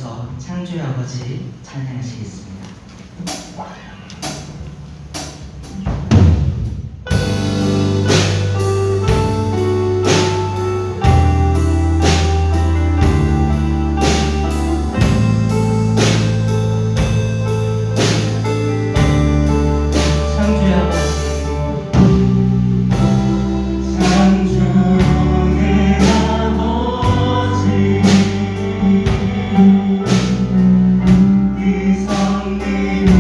이어서 창조의 아버지 찬양하시겠습니다. 그 성리로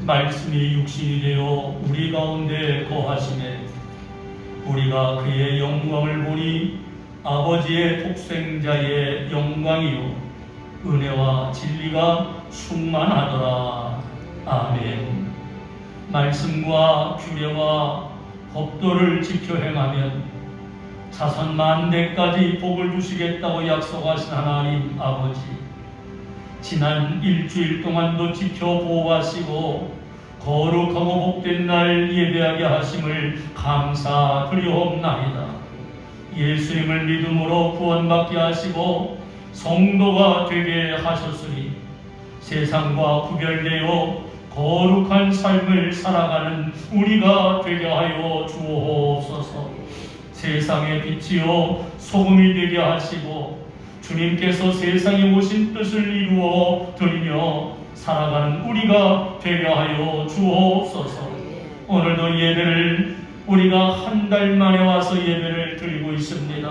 말씀이 육신이 되어 우리 가운데 거하시네. 우리가 그의 영광을 보니 아버지의 독생자의 영광이요 은혜와 진리가 충만하더라. 아멘. 말씀과 규례와 법도를 지켜 행하면 자손 만대까지 복을 주시겠다고 약속하신 하나님 아버지, 지난 일주일 동안도 지켜 보호하시고 거룩하고 복된 날 예배하게 하심을 감사드리옵나이다. 예수님을 믿음으로 구원받게 하시고 성도가 되게 하셨으니 세상과 구별되어 거룩한 삶을 살아가는 우리가 되게 하여 주옵소서. 세상의 빛이요 소금이 되게 하시고 주님께서 세상에 오신 뜻을 이루어 드리며 살아가는 우리가 되게 하여 주옵소서. 오늘도 예배를 우리가 한 달 만에 와서 예배를 드리고 있습니다.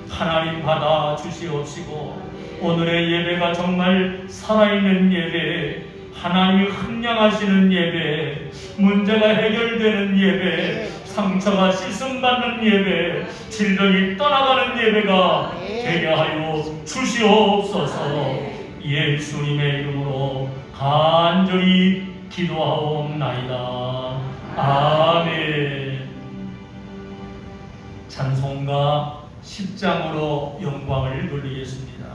하나님 받아 주시옵시고 오늘의 예배가 정말 살아있는 예배, 하나님이 함량하시는 예배, 문제가 해결되는 예배, 상처가 씻음받는 예배, 질병이 떠나가는 예배가 되게 하여 주시옵소서. 예수님의 이름으로 간절히 기도하옵나이다. 아멘. 찬송가 10장으로 영광을 돌리겠습니다.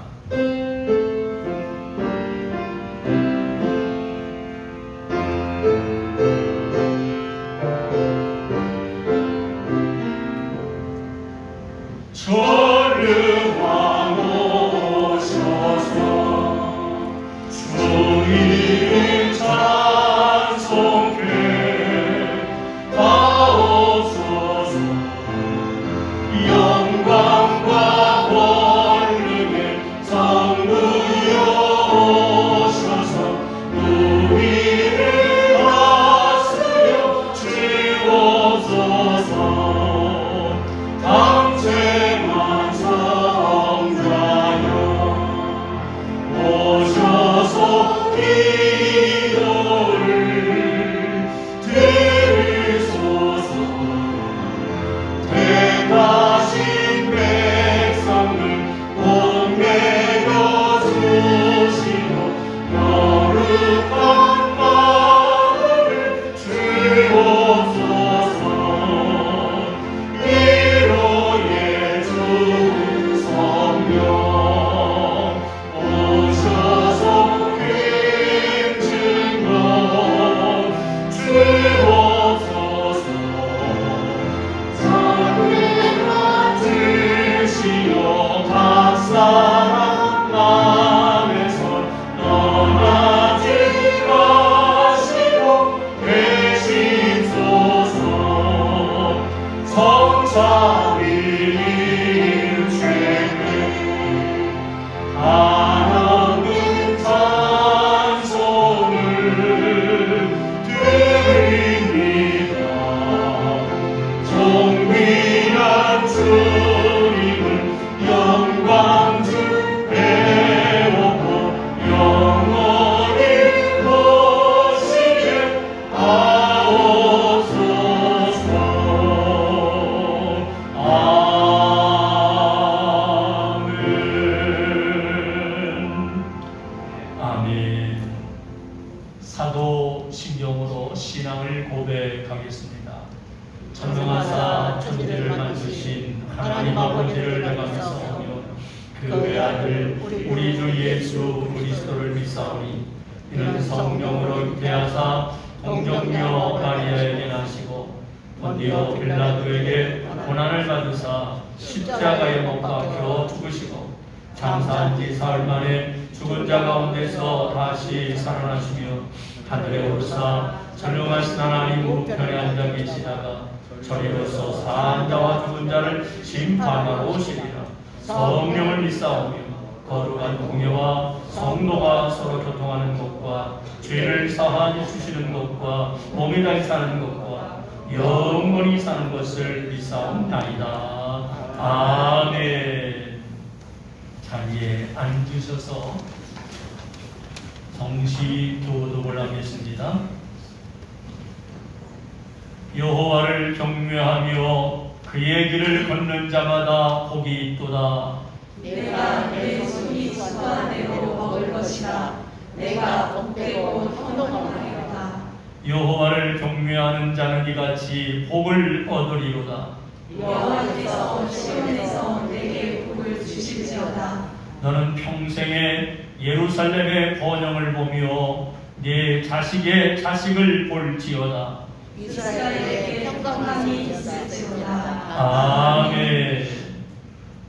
사도신경으로 신앙을 고백하겠습니다. 전능하사 천지를 만드신 하나님 아버지를 내가면서 그 외아들 우리 주 예수 그리스도를 믿사오니 이는 성령으로 잉태하사 동정녀 마리아에게 나시고 본디오 빌라도에게 고난을 받으사 십자가에 못 박혀 죽으시고 장사한 지 사흘 만에 죽은 자 가운데서 다시 살아나시며 하늘에 오르사 전능하신 하나님 우편에 앉아 계시다가 저리로서 사한 자와 죽은 자를 심판하러 오시리라. 성령을 믿사오며 거룩한 공예와 성도가 서로 교통하는 것과 죄를 사하여 주시는 것과 몸이 다시 사는 것과 영원히 사는 것을 믿사옵나이다. 아멘. 자리에 앉으셔서 성시 교독을 하겠습니다. 여호와를 경외하며 그의 길을 걷는 자마다 복이 있도다. 내가 내 손이 수고한 대로 먹을 것이라. 내가 복되고 형통하리로다. 여호와를 경외하는 자는 이같이 복을 얻으리로다. 여호와께서 시온에서 내게 복을 주실지어다. 너는 평생에 예루살렘의 번영을 보며 네 자식의 자식을 볼지어다. 이스라엘에 평강이 있을지어다. 아멘.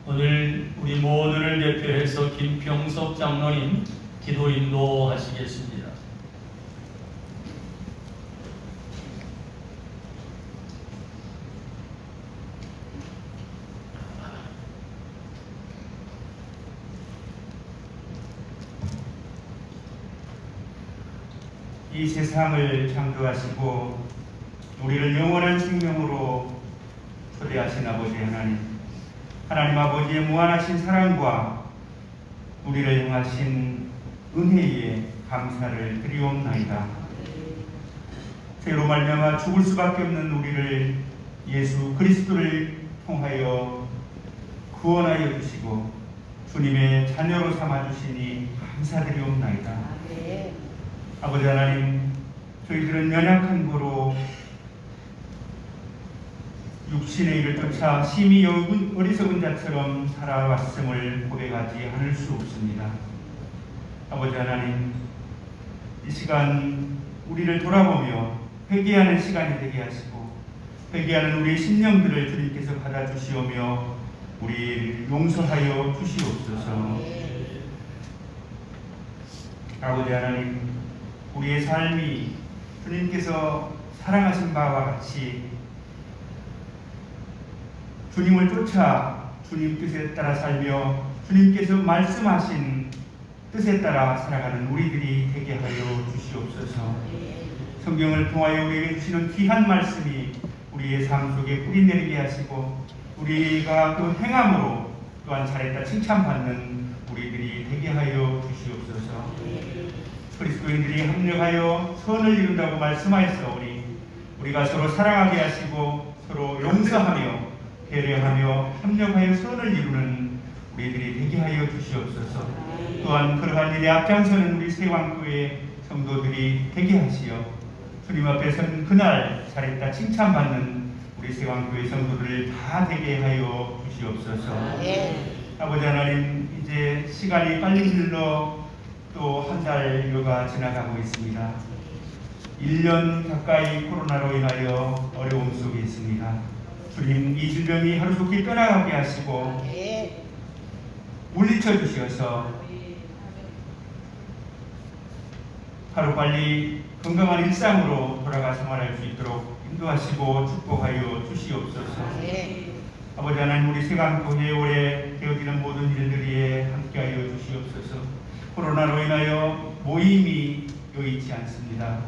오늘 우리 모두를 대표해서 김평석 장로님 기도 인도하시겠습니다. 이 세상을 창조하시고 우리를 영원한 생명으로 초대하신 아버지 하나님, 하나님 아버지의 무한하신 사랑과 우리를 향하신 은혜에 감사를 드리옵나이다. 죄로 말미암아 죽을 수밖에 없는 우리를 예수 그리스도를 통하여 구원하여 주시고 주님의 자녀로 삼아주시니 감사드리옵나이다. 아버지 하나님, 저희들은 연약한 거로 육신의 일을 쫓아 심히 어리석은 자처럼 살아왔음을 고백하지 않을 수 없습니다. 아버지 하나님, 이 시간 우리를 돌아보며 회개하는 시간이 되게 하시고 회개하는 우리의 심령들을 주님께서 받아주시오며 우리를 용서하여 주시옵소서. 아버지 하나님, 우리의 삶이 주님께서 사랑하신 바와 같이 주님을 쫓아 주님 뜻에 따라 살며 주님께서 말씀하신 뜻에 따라 살아가는 우리들이 되게 하여 주시옵소서. 성경을 통하여 우리에게 주시는 귀한 말씀이 우리의 삶 속에 뿌리내리게 하시고 우리가 그 행함으로 또한 잘했다 칭찬받는 우리들이 되게 하여 주시옵소서. 그리스도인들이 합력하여 선을 이룬다고 말씀하였사오니 우리가 서로 사랑하게 하시고 서로 용서하며 배려하며 협력하여 선을 이루는 우리들이 되게 하여 주시옵소서. 또한 그러한 일에 앞장서는 우리 세왕교회 성도들이 되게 하시어 주님 앞에 선 그날 잘했다 칭찬받는 우리 세왕교회 성도들을 다 되게 하여 주시옵소서. 아버지 하나님, 이제 시간이 빨리 흘러 또 한 달여가 지나가고 있습니다. 1년 가까이 코로나로 인하여 어려움 속에 있습니다. 주님, 이 질병이 하루속히 떠나가게 하시고 물리쳐 주셔서 하루빨리 건강한 일상으로 돌아가 생활할 수 있도록 인도하시고 축복하여 주시옵소서. 아버지 하나님, 우리 세강교회 올해 되어지는 모든 일들에 함께하여 주시옵소서. 코로나로 인하여 모임이 여의치 않습니다.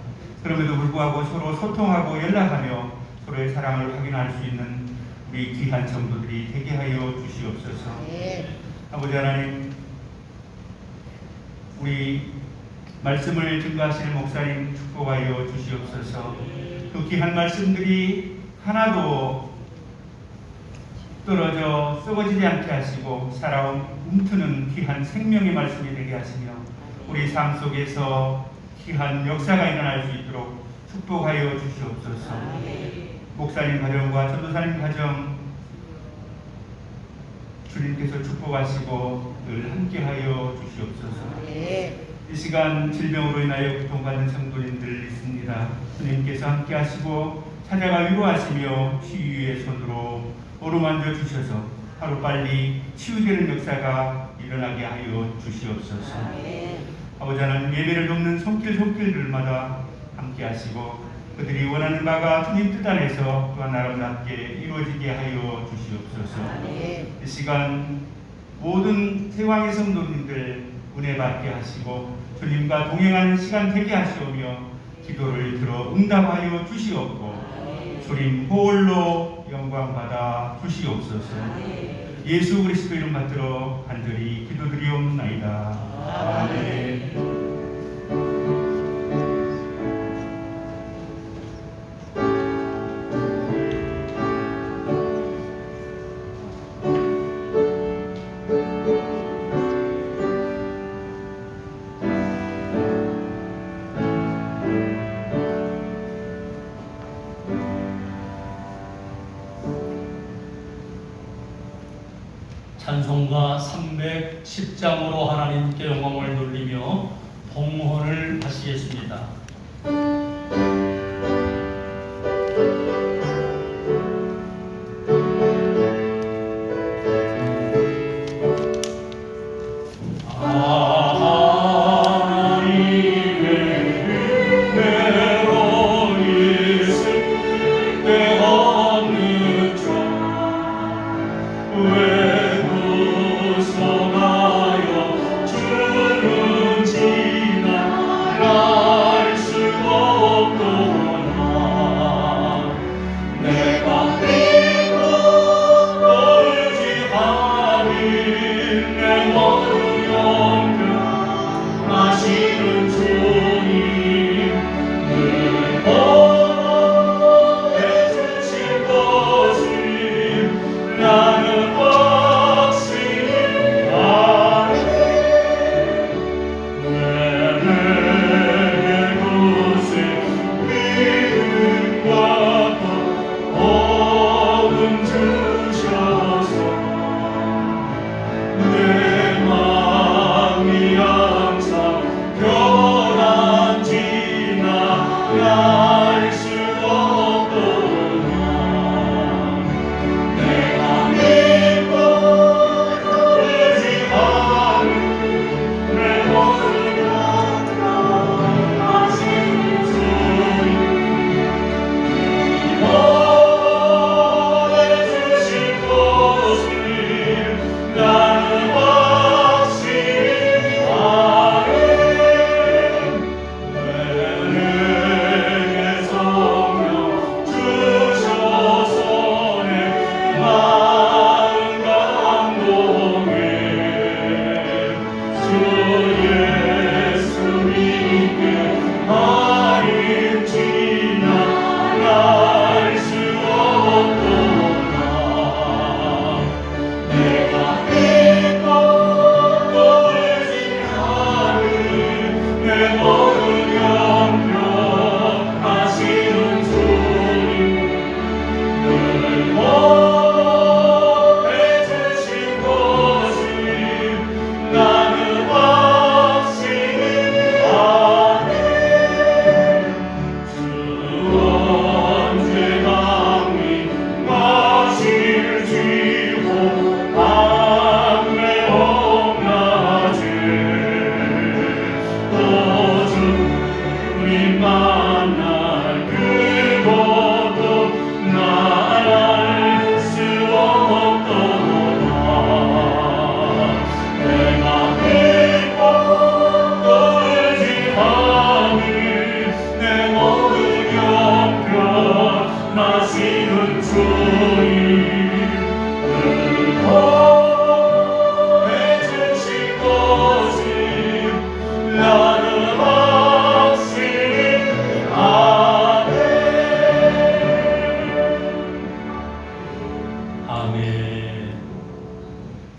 그럼에도 불구하고 서로 소통하고 연락하며 서로의 사랑을 확인할 수 있는 우리 귀한 성도들이 되게 하여 주시옵소서. 아버지 하나님, 우리 말씀을 증거하시는 목사님 축복하여 주시옵소서. 그 귀한 말씀들이 하나도 떨어져 썩어지지 않게 하시고 살아온 움트는 귀한 생명의 말씀이 되게 하시며 우리 삶 속에서 귀한 역사가 일어날 수 있도록 축복하여 주시옵소서. 목사님 가정과 전도사님 가정 주님께서 축복하시고 늘 함께하여 주시옵소서. 이 시간 질병으로 인하여 고통받는 성도님들 있습니다. 주님께서 함께하시고 찾아가 위로하시며 치유의 손으로 어루만져 주셔서 하루빨리 치유되는 역사가 일어나게 하여 주시옵소서. 아버지 하나님, 예배를 돕는 손길들마다 함께 하시고 그들이 원하는 바가 주님 뜻 안에서 또한 아름답게 이루어지게 하여 주시옵소서. 이 시간 모든 세왕의 성도님들 은혜 받게 하시고 주님과 동행하는 시간 되게 하시오며 기도를 들어 응답하여 주시옵고 주님 홀로 영광 받아 주시옵소서. 예수 그리스도 이름 받들어 간절히 기도드리옵나이다. 아멘. 찬송가 310장으로 하나님께 영광을 돌리며 봉헌을 하시겠습니다.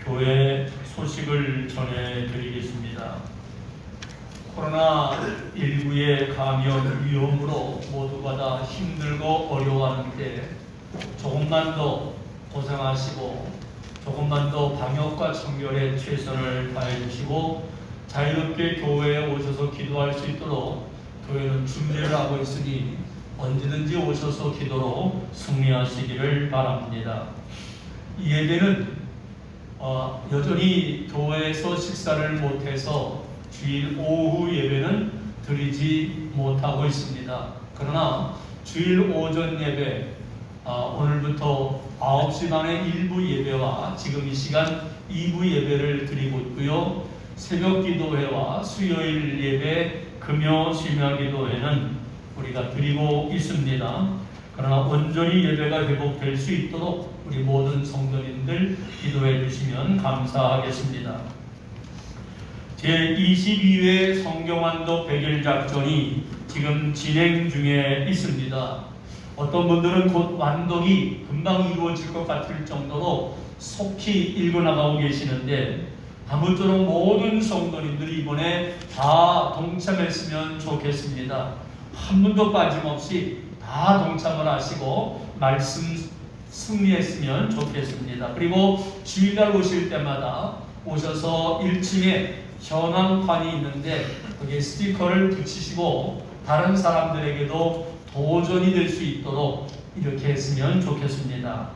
교회 소식을 전해드리겠습니다. 코로나19의 감염 위험으로 모두가 다 힘들고 어려워하는데 조금만 더 고생하시고 조금만 더 방역과 청결에 최선을 다해주시고 자유롭게 교회에 오셔서 기도할 수 있도록 교회는 준비를 하고 있으니 언제든지 오셔서 기도로 승리하시기를 바랍니다. 이 예배는 여전히 교회에서 식사를 못해서 주일 오후 예배는 드리지 못하고 있습니다. 그러나 주일 오전 예배 오늘부터 9시 반에 1부 예배와 지금 이 시간 2부 예배를 드리고 있고요. 새벽 기도회와 수요일 예배, 금요 심야 기도회는 우리가 드리고 있습니다. 그러나 온전히 예배가 회복될 수 있도록 우리 모든 성도님들 기도해 주시면 감사하겠습니다. 제22회 성경완도 100일 작전이 지금 진행 중에 있습니다. 어떤 분들은 곧 완독이 금방 이루어질 것 같을 정도로 속히 읽어나가고 계시는데 아무쪼록 모든 성도님들이 이번에 다 동참했으면 좋겠습니다. 한 분도 빠짐없이 다 동참을 하시고 말씀 승리했으면 좋겠습니다. 그리고 주일날 오실 때마다 오셔서 1층에 현황판이 있는데 거기에 스티커를 붙이시고 다른 사람들에게도 도전이 될 수 있도록 이렇게 했으면 좋겠습니다.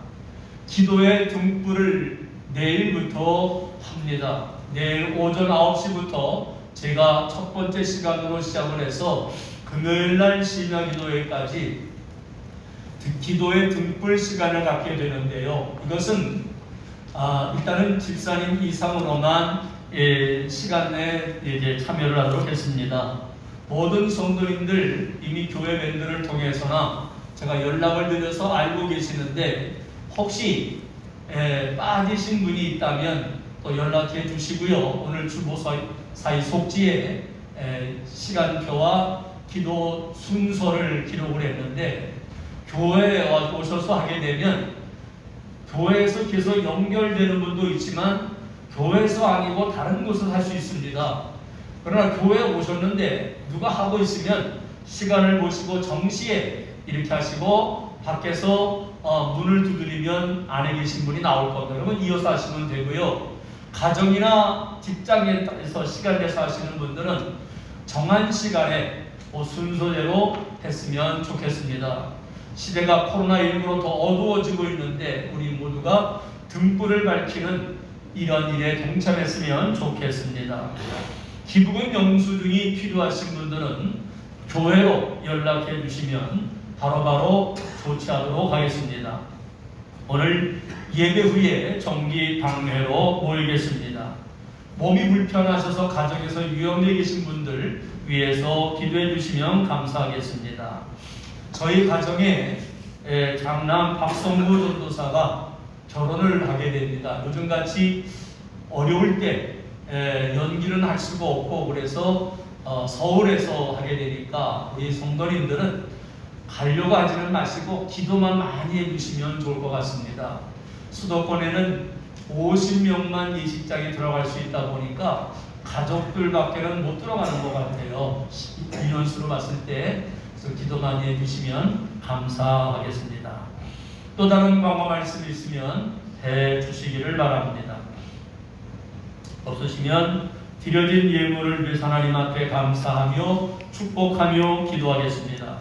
기도의 등불을 내일부터 합니다. 내일 오전 9시부터 제가 첫 번째 시간으로 시작을 해서 금요일날 심야기도회까지 기도의 등불 시간을 갖게 되는데요. 이것은 일단은 집사님 이상으로만 시간 내에 이제 참여를 하도록 했습니다. 모든 성도님들 이미 교회 밴드를 통해서나 제가 연락을 드려서 알고 계시는데 혹시 빠지신 분이 있다면 또 연락해 주시고요. 오늘 주보 사이 속지에 시간표와 기도 순서를 기록을 했는데 교회에 오셔서 하게 되면 교회에서 계속 연결되는 분도 있지만 교회에서 아니고 다른 곳에서 할 수 있습니다. 그러나 교회에 오셨는데 누가 하고 있으면 시간을 보시고 정시에 이렇게 하시고 밖에서 문을 두드리면 안에 계신 분이 나올 겁니다. 그러면 이어서 하시면 되고요. 가정이나 직장에서 시간 내서 하시는 분들은 정한 시간에 순서대로 했으면 좋겠습니다. 시대가 코로나19로 더 어두워지고 있는데 우리 모두가 등불을 밝히는 이런 일에 동참했으면 좋겠습니다. 기부금 영수증이 필요하신 분들은 교회로 연락해 주시면 바로바로 조치하도록 하겠습니다. 오늘 예배 후에 정기 방회로 모이겠습니다. 몸이 불편하셔서 가정에서 위험에 계신 분들 위해서 기도해 주시면 감사하겠습니다. 저희 가정에 장남 박성구 전도사가 결혼을 하게 됩니다. 요즘같이 어려울 때 연기는 할 수가 없고 그래서 서울에서 하게 되니까 우리 성도님들은 가려고 하지는 마시고 기도만 많이 해주시면 좋을 것 같습니다. 수도권에는 50명만 예식장에 들어갈 수 있다 보니까 가족들밖에는 못 들어가는 것 같아요. 인원수로 봤을 때. 그래서 기도 많이 해주시면 감사하겠습니다. 또 다른 광고 말씀이 있으면 해주시기를 바랍니다. 없으시면 드려진 예물을 위해서 하나님 앞에 감사하며 축복하며 기도하겠습니다.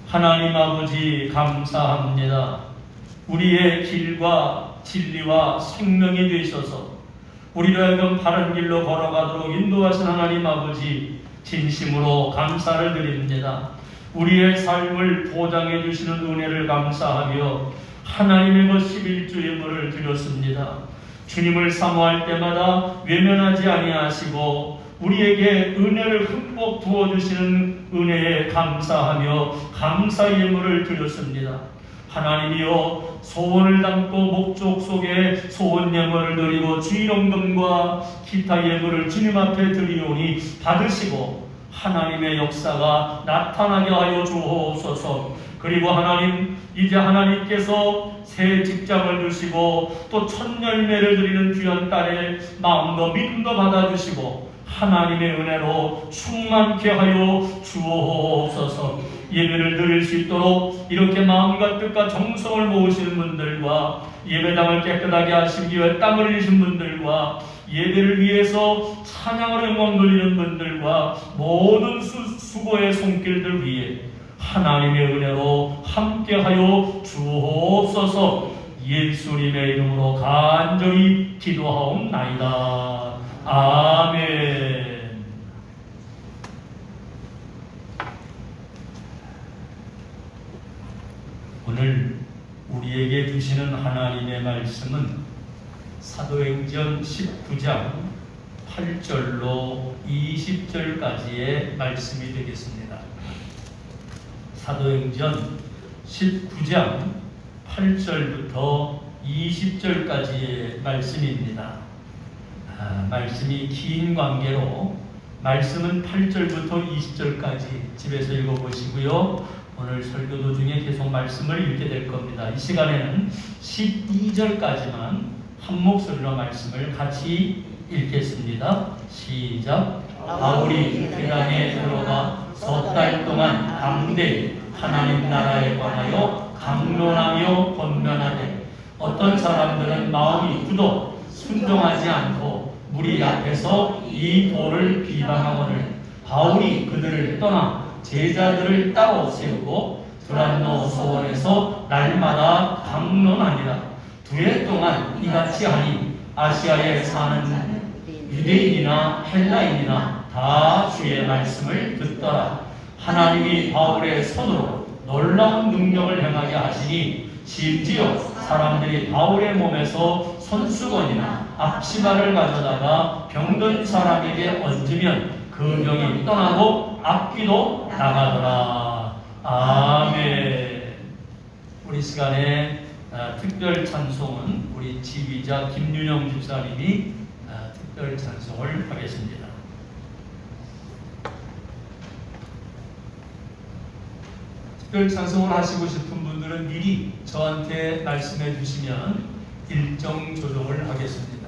하나님 아버지 감사합니다. 우리의 길과 진리와 생명이 되셔서 우리를 하여금 바른 길로 걸어가도록 인도하신 하나님 아버지 진심으로 감사를 드립니다. 우리의 삶을 보장해 주시는 은혜를 감사하며 하나님의 것 11주 예물을 드렸습니다. 주님을 사모할 때마다 외면하지 아니하시고 우리에게 은혜를 흠뻑 부어주시는 은혜에 감사하며 감사 예물을 드렸습니다. 하나님이여 소원을 담고 목적 속에 소원 예물을 드리고 주일원금과 기타 예물을 주님 앞에 드리오니 받으시고 하나님의 역사가 나타나게 하여 주옵소서. 그리고 하나님 이제 하나님께서 새 직장을 주시고 또 첫 열매를 드리는 귀한 딸의 마음도 믿음도 받아주시고 하나님의 은혜로 충만케 하여 주옵소서. 예배를 드릴 수 있도록 이렇게 마음과 뜻과 정성을 모으시는 분들과 예배당을 깨끗하게 하시기 위해 땀을 흘리신 분들과 예배를 위해서 찬양으로 영광 돌리는 분들과 모든 수고의 손길들 위해 하나님의 은혜로 함께하여 주옵소서. 예수님의 이름으로 간절히 기도하옵나이다. 아멘. 오늘 우리에게 주시는 하나님의 말씀은 사도행전 19장 8절로 20절까지의 말씀이 되겠습니다. 사도행전 19장 8절부터 20절까지의 말씀입니다. 말씀이 긴 관계로 말씀은 8절부터 20절까지 집에서 읽어보시고요. 오늘 설교 도중에 계속 말씀을 읽게 될 겁니다. 이 시간에는 12절까지만 한 목소리로 말씀을 같이 읽겠습니다. 시작. 바울이 대당에 들어가 석 달 동안 담대히 하나님 나라에 관하여 강론하며 권면하되 어떤 사람들은 마음이 굳어 순종하지 않고 무리 앞에서 이 도를 비방하거늘 바울이 그들을 떠나 제자들을 따로 세우고 두란노 소원에서 날마다 강론하니라. 2해 동안 이같이 하니 아시아에 사는 유대인이나 헬라인이나 다 주의 말씀을 듣더라. 하나님이 바울의 손으로 놀라운 능력을 행하게 하시니 심지어 사람들이 바울의 몸에서 손수건이나 앞치마를 가져다가 병든 사람에게 얹으면 그 병이 떠나고 악귀도 나가더라. 아멘. 우리 시간에 특별 찬송은 우리 지휘자 김윤영 집사님이 특별 찬송을 하겠습니다. 특별 찬송을 하시고 싶은 분들은 미리 저한테 말씀해 주시면 일정 조정을 하겠습니다.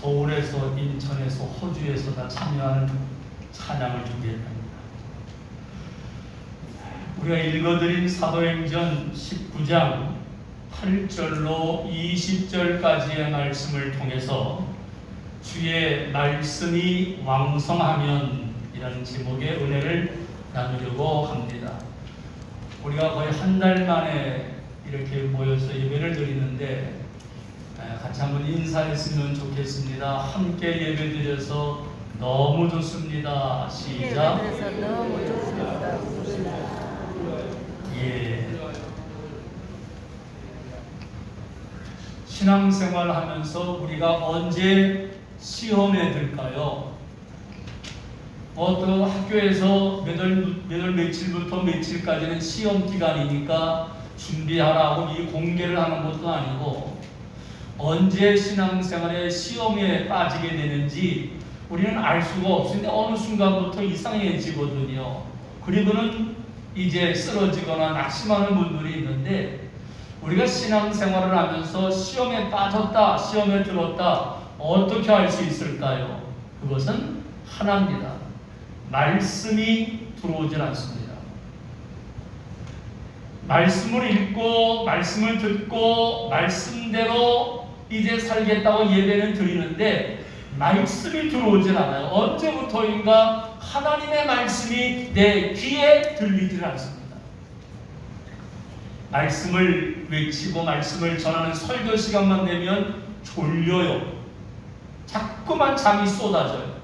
서울에서, 인천에서, 호주에서 다 참여하는 찬양을 준비했답니다. 우리가 읽어드린 사도행전 19장 8절로 20절까지의 말씀을 통해서 주의 말씀이 왕성하면 이라는 제목의 은혜를 나누려고 합니다. 우리가 거의 한 달 만에 이렇게 모여서 예배를 드리는데 같이 한번 인사했으면 좋겠습니다. 함께 예배 드려서 너무 좋습니다. 시작. 너무 좋습니다. 예. 신앙생활 하면서 우리가 언제 시험에 들까요? 어떤 학교에서 몇 월 며칠부터 며칠까지는 시험 기간이니까 준비하라고 이 공개를 하는 것도 아니고 언제 신앙생활에 시험에 빠지게 되는지 우리는 알 수가 없는데 어느 순간부터 이상해지거든요. 그리고는 이제 쓰러지거나 낙심하는 분들이 있는데 우리가 신앙생활을 하면서 시험에 빠졌다, 시험에 들었다 어떻게 알 수 있을까요? 그것은 하나입니다. 말씀이 들어오질 않습니다. 말씀을 읽고 말씀을 듣고 말씀대로 이제 살겠다고 예배는 드리는데 말씀이 들어오질 않아요. 언제부터인가 하나님의 말씀이 내 귀에 들리질 않습니다. 말씀을 외치고 말씀을 전하는 설교 시간만 되면 졸려요. 자꾸만 잠이 쏟아져요.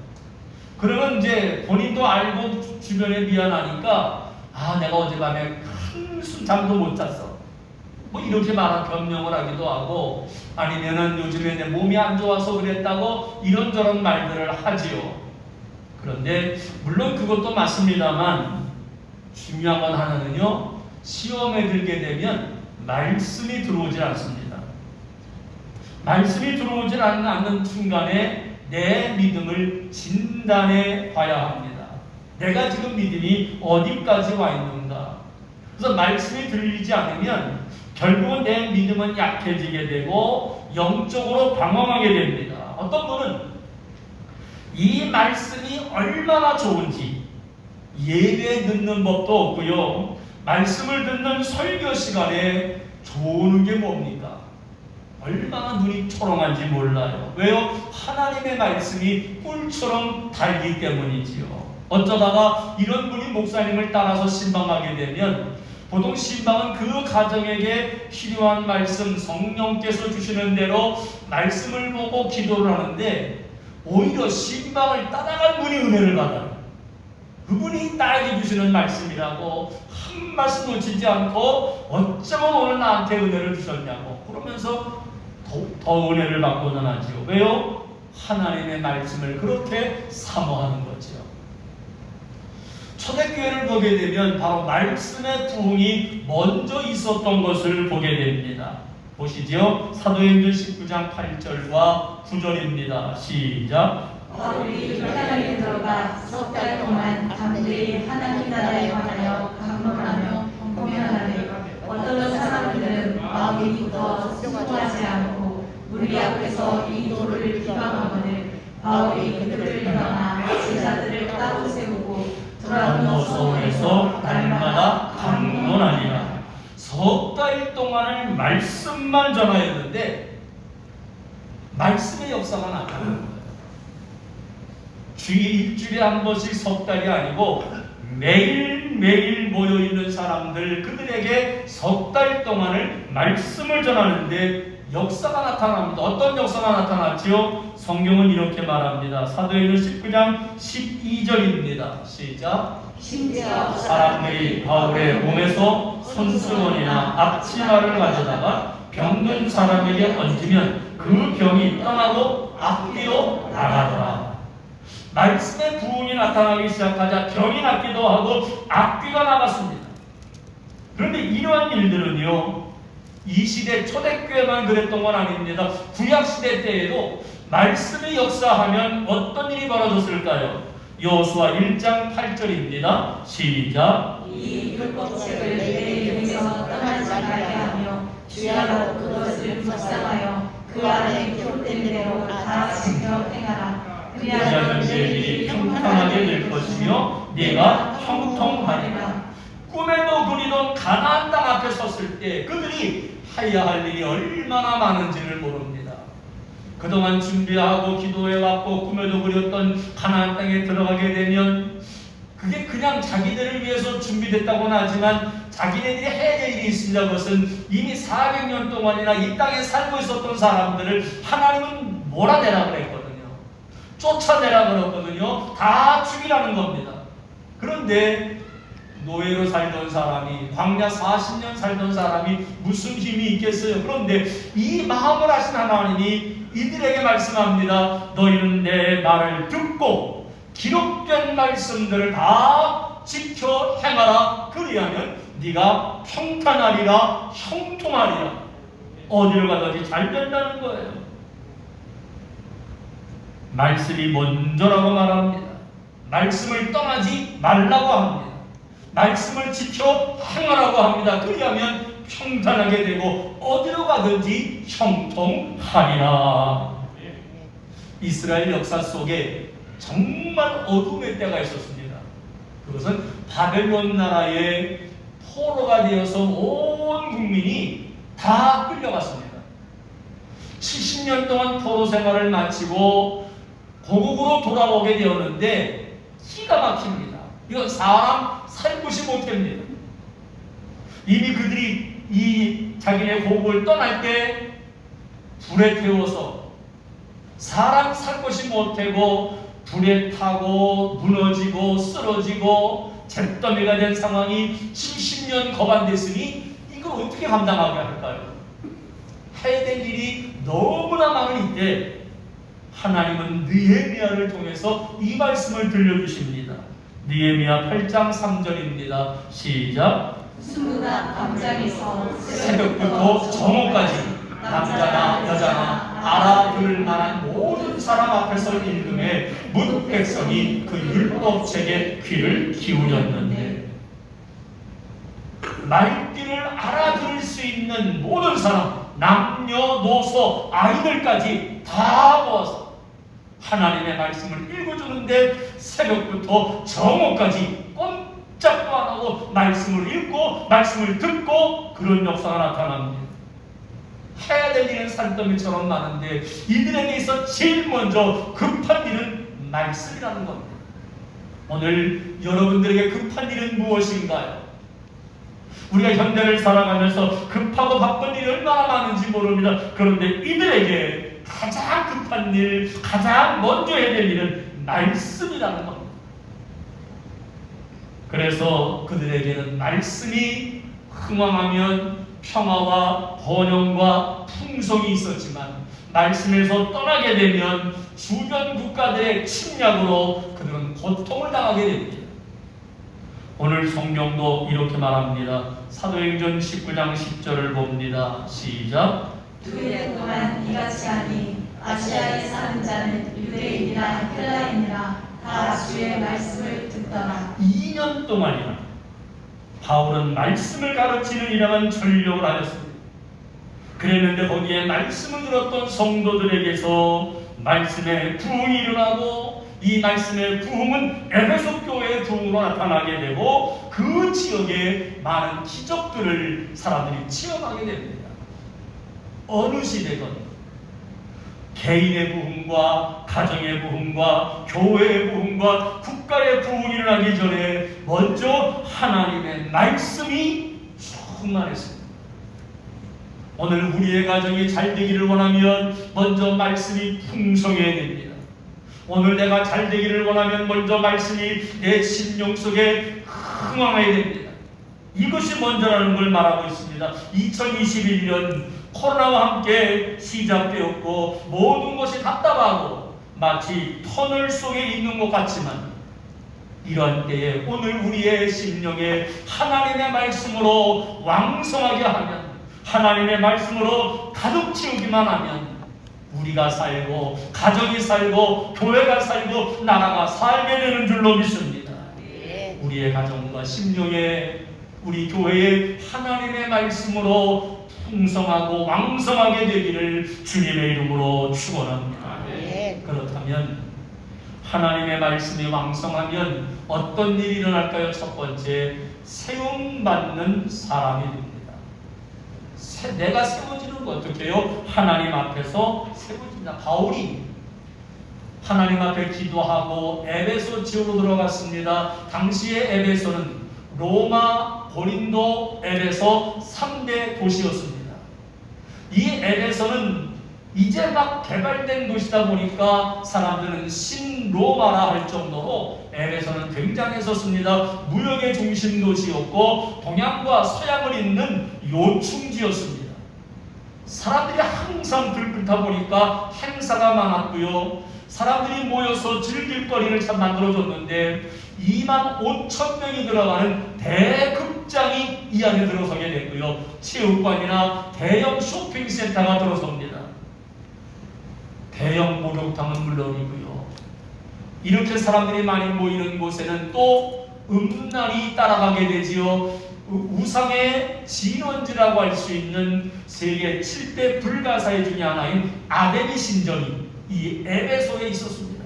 그러면 이제 본인도 알고 주변에 미안하니까 내가 어젯밤에 한숨 잠도 못 잤어. 뭐 이렇게 말한 변명을 하기도 하고 아니면은 요즘에 내 몸이 안 좋아서 그랬다고 이런저런 말들을 하지요. 그런데 물론 그것도 맞습니다만 중요한 건 하나는요. 시험에 들게 되면 말씀이 들어오질 않습니다. 말씀이 들어오질 않는 순간에 내 믿음을 진단해 봐야 합니다. 내가 지금 믿음이 어디까지 와 있는가? 그래서 말씀이 들리지 않으면 결국은 내 믿음은 약해지게 되고 영적으로 방황하게 됩니다. 어떤 분은 이 말씀이 얼마나 좋은지 예배 듣는 법도 없고요. 말씀을 듣는 설교 시간에 좋은 게 뭡니까? 얼마나 눈이 초롱한지 몰라요. 왜요? 하나님의 말씀이 꿀처럼 달기 때문이지요. 어쩌다가 이런 분이 목사님을 따라서 신방하게 되면 보통 신방은 그 가정에게 필요한 말씀, 성령께서 주시는 대로 말씀을 보고 기도를 하는데 오히려 신방을 따라간 분이 은혜를 받아요. 그분이 나에게 주시는 말씀이라고 한 말씀 놓치지 않고 어쩌면 오늘 나한테 은혜를 주셨냐고 그러면서 더 은혜를 받고는 하지요. 왜요? 하나님의 말씀을 그렇게 사모하는 거죠. 초대교회를 보게 되면 바로 말씀의 부흥이 먼저 있었던 것을 보게 됩니다. 보시죠. 사도행전 19장 8절과 9절입니다. 시작. 바울이 혈당에 들어가 석 달 동안 담대히 하나님 나라에 관하여 강론하며 공면하되 어떤 사람들은 마음이 굳어 순종하지 않고 우리 앞에서 이 도를 비방하거늘 바울이 그들을 떠나 제자들을 따로 세우고 드라노소에서 날마다 강론하니라. 석 달 동안을 말씀만 전하였는데 말씀의 역사가 나타나는 거예요. 일주일에 한 번씩 석 달이 아니고 매일매일 모여있는 사람들 그들에게 석 달 동안을 말씀을 전하는데 역사가 나타납니다. 어떤 역사가 나타났지요? 성경은 이렇게 말합니다. 사도행전 19장 12절입니다. 시작. 심지어 사람들이 바울의 몸에서 손수건이나 앞치마를 가져다가 병든 사람에게 얹으면 그 병이 떠나고 앞뒤로 나가더라. 말씀의 부흥이 나타나기 시작하자 병이 낫기도 하고 앞뒤가 나갔습니다. 그런데 이러한 일들은요, 이 시대 초대교회만 그랬던 건 아닙니다. 구약시대 때에도 말씀이 역사하면 어떤 일이 벌어졌을까요? 여호수아 1장 8절입니다. 시작. 이 율법책을 내 입에서 떠나지 말게 하며 주야로 그것을 묵상하여 그 안에 기록된 대로 다 지켜 행하라. 그리하면 네 일이 평탄하게 될 것이며 네가 형통하리라. 꿈에도 그리던 가나안 땅 앞에 섰을 때 그들이 해야 할 일이 얼마나 많은지를 모릅니다. 그동안 준비하고 기도해왔고 꿈에도 그렸던 가나안 땅에 들어가게 되면 그게 그냥 자기들을 위해서 준비됐다고는 하지만 자기네들이 해야 될 일이 있습니다. 그것은 이미 400년 동안이나 이 땅에 살고 있었던 사람들을 하나님은 몰아내라 그랬거든요. 쫓아내라 그랬거든요. 다 죽이라는 겁니다. 그런데 노예로 살던 사람이, 광야 40년 살던 사람이 무슨 힘이 있겠어요? 그런데 이 마음을 하신 하나님이 이들에게 말씀합니다. 너희는 내 말을 듣고 기록된 말씀들을 다 지켜 행하라. 그리하면 네가 평탄하리라, 형통하리라. 어디를 가든지 잘 된다는 거예요. 말씀이 먼저라고 말합니다. 말씀을 떠나지 말라고 합니다. 말씀을 지켜 행하라고 합니다. 그리하면 평탄하게 되고 어디로 가든지 형통하리라. 이스라엘 역사 속에 정말 어둠의 때가 있었습니다. 그것은 바벨론 나라의 포로가 되어서 온 국민이 다 끌려갔습니다. 70년 동안 포로 생활을 마치고 고국으로 돌아오게 되었는데 기가 막힙니다. 이건 사람 살 곳이 못합니다. 이미 그들이 이 자기네 고국을 떠날 때 불에 태워서 사람 살 곳이 못되고 불에 타고 무너지고 쓰러지고 잿더미가 된 상황이 70년 거반됐으니 이걸 어떻게 감당하게 할까요? 해야 될 일이 너무나 많은 이때 하나님은 느헤미야를 통해서 이 말씀을 들려주십니다. 느헤미야 8장 3절입니다. 시작. 수무가 밤잠에서 새벽부터 정오까지 남자나 여자나 알아들을 만한 모든 사람 앞에서 읽음에 뭇 백성이 그 율법책에 귀를 기울였는데 말귀를 알아들을 수 있는 모든 사람, 남녀노소 아이들까지 다 모아서 하나님의 말씀을 읽어주는데 새벽부터 정오까지 꼼짝도 안 하고 말씀을 읽고 말씀을 듣고 그런 역사가 나타납니다. 해야 될 일은 산더미처럼 많은데 이들에게 있어 제일 먼저 급한 일은 말씀이라는 겁니다. 오늘 여러분들에게 급한 일은 무엇인가요? 우리가 현대를 살아가면서 급하고 바쁜 일이 얼마나 많은지 모릅니다. 그런데 이들에게 가장 급한 일, 가장 먼저 해야 될 일은 말씀이라는 겁니다. 그래서 그들에게는 말씀이 흥왕하면 평화와 번영과 풍성이 있었지만 말씀에서 떠나게 되면 주변 국가들의 침략으로 그들은 고통을 당하게 됩니다. 오늘 성경도 이렇게 말합니다. 사도행전 19장 10절을 봅니다. 시작. 2년 동안 이같이 하니 아시아에 사는 자는 유대인이나 헬라인이나 다 주의 말씀을 듣더라. 2년 동안이나 바울은 말씀을 가르치는 일에만 전력을 하였습니다. 그랬는데 거기에 말씀을 들었던 성도들에게서 말씀의 부흥이 일어나고 이 말씀의 부흥은 에베소 교회의 부흥으로 나타나게 되고 그 지역에 많은 기적들을 사람들이 체험하게 됩니다. 어느 시대건 개인의 부흥과 가정의 부흥과 교회의 부흥과 국가의 부흥이 일어나기 전에 먼저 하나님의 말씀이 충만했습니다. 오늘 우리의 가정이 잘 되기를 원하면 먼저 말씀이 풍성해야 됩니다. 오늘 내가 잘 되기를 원하면 먼저 말씀이 내 심령 속에 흥황해야 됩니다. 이것이 먼저라는 걸 말하고 있습니다. 2021년 코로나와 함께 시작되었고 모든 것이 답답하고 마치 터널 속에 있는 것 같지만 이런 때에 오늘 우리의 심령에 하나님의 말씀으로 왕성하게 하면 하나님의 말씀으로 가득 채우기만 하면 우리가 살고 가정이 살고 교회가 살고 나라가 살게 되는 줄로 믿습니다. 우리의 가정과 심령에 우리 교회에 하나님의 말씀으로 풍성하고 왕성하게 되기를 주님의 이름으로 축원합니다. 그렇다면 하나님의 말씀이 왕성하면 어떤 일이 일어날까요? 첫 번째, 세움받는 사람이 됩니다. 내가 세워지는 거 어떻게 해요? 하나님 앞에서 세워진다. 바울이 하나님 앞에 기도하고 에베소 지역으로 들어갔습니다. 당시의 에베소는 로마, 고린도, 에베소 3대 도시였습니다. 이 에베소는 이제 막 개발된 도시다 보니까 사람들은 신로마라 할 정도로 에베소는 굉장했었습니다. 무역의 중심 도시였고 동양과 서양을 잇는 요충지였습니다. 사람들이 항상 들끓다 보니까 행사가 많았고요. 사람들이 모여서 즐길 거리를 참 만들어줬는데 2만 5천 명이 들어가는 대극장이 이 안에 들어서게 됐고요. 체육관이나 대형 쇼핑센터가 들어섭니다. 대형 목욕탕은 물론이고요. 이렇게 사람들이 많이 모이는 곳에는 또 음란이 따라가게 되지요. 우상의 진원지라고 할 수 있는 세계 7대 불가사의 중에 하나인 아데미 신전이 이 에베소에 있었습니다.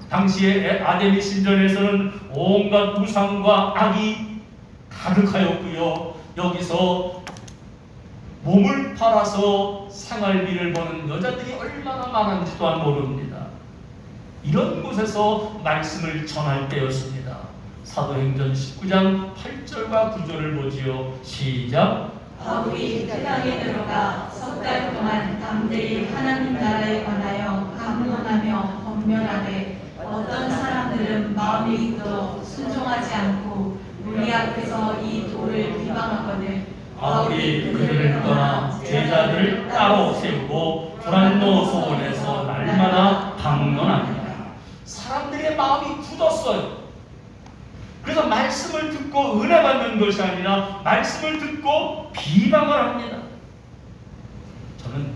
당시에 아데미 신전에서는 온갖 우상과 악이 가득하였고요. 여기서 몸을 팔아서 생활비를 버는 여자들이 얼마나 많은지 또한 모릅니다. 이런 곳에서 말씀을 전할 때였습니다. 사도행전 19장 8절과 9절을 보지요. 시작. 바울이 그 땅에 들어가 석 달 동안 담대히 하나님 나라에 관하여 강론하며 권면하되 어떤 사람들은 마음이 굳어 순종하지 않고 우리 앞에서 이 돌을 비방하거늘 바울이 그들을 떠나 제자들을 따로 세우고 불안노 소원에서 날마다 강론하니라. 사람들의 마음이 굳었어요. 그래서 말씀을 듣고 은혜 받는 것이 아니라 말씀을 듣고 비방을 합니다. 저는